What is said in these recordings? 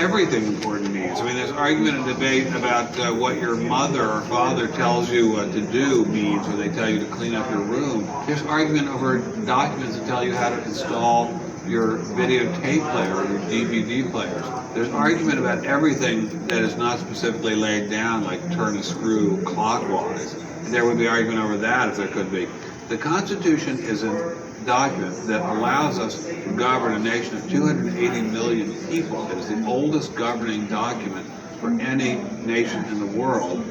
everything important means. I mean, there's argument and debate about what your mother or father tells you to do means when they tell you to clean up your room. There's argument over documents that tell you how to install your videotape player or your DVD players. There's argument about everything that is not specifically laid down, like turn a screw clockwise. There would be argument over that if there could be. The Constitution is a document that allows us to govern a nation of 280 million people. It is the oldest governing document for any nation in the world,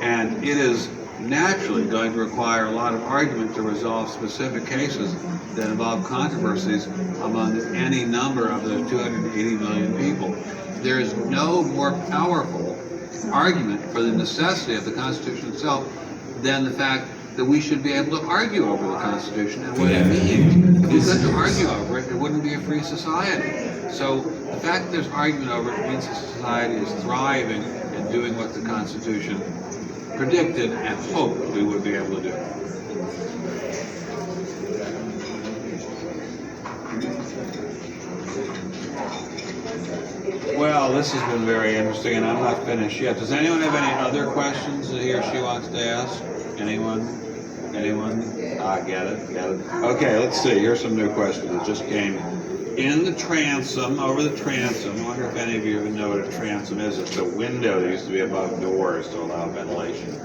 and it is naturally going to require a lot of argument to resolve specific cases that involve controversies among any number of those 280 million people. There is no more powerful argument for the necessity of the Constitution itself than the fact that we should be able to argue over the Constitution and what it means. If we couldn't argue over it, it wouldn't be a free society. So the fact that there's argument over it means the society is thriving and doing what the Constitution predicted and hoped we would be able to do. Well, this has been very interesting, and I'm not finished yet. Does anyone have any other questions that he or she wants to ask? Anyone? Get it. Okay, let's see. Here's some new questions that just came in the transom, over the transom. I wonder if any of you even know what a transom is. It's a window that used to be above doors to allow ventilation.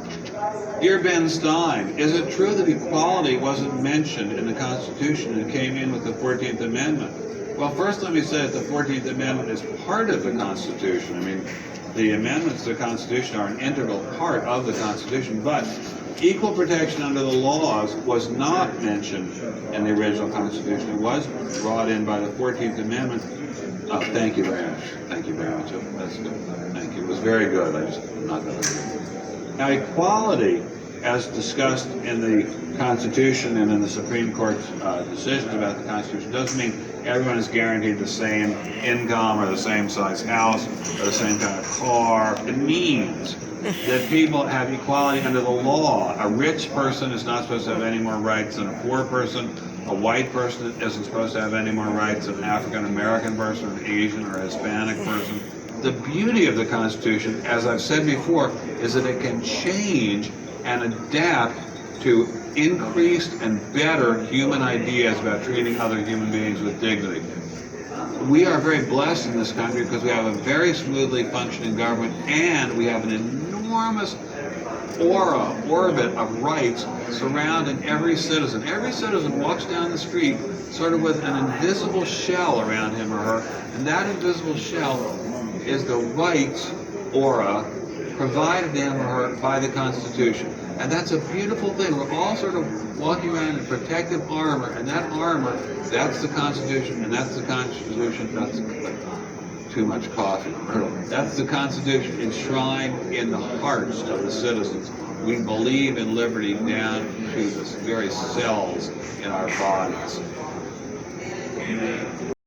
Dear Ben Stein, is it true that equality wasn't mentioned in the Constitution and came in with the 14th Amendment? Well, first let me say that the 14th Amendment is part of the Constitution. I mean, the amendments to the Constitution are an integral part of the Constitution, but equal protection under the laws was not mentioned in the original Constitution. It was brought in by the 14th Amendment. Oh, thank you very much. Thank you very much. That's good. Thank you. It was very good. I'm not going to. Now, equality, as discussed in the Constitution and in the Supreme Court's decisions about the Constitution, doesn't mean everyone is guaranteed the same income or the same size house or the same kind of car. It means that people have equality under the law. A rich person is not supposed to have any more rights than a poor person. A white person isn't supposed to have any more rights than an African American person, an Asian or a Hispanic person. The beauty of the Constitution, as I've said before, is that it can change and adapt to increased and better human ideas about treating other human beings with dignity. We are very blessed in this country because we have a very smoothly functioning government, and we have an enormous orbit of rights surrounding every citizen. Every citizen walks down the street sort of with an invisible shell around him or her, and that invisible shell is the rights aura provided to him or her by the Constitution. And that's a beautiful thing. We're all sort of walking around in protective armor, and that armor, that's the Constitution, and that's the Constitution, that's too much coffee. That's the Constitution enshrined in the hearts of the citizens. We believe in liberty down to the very cells in our bodies.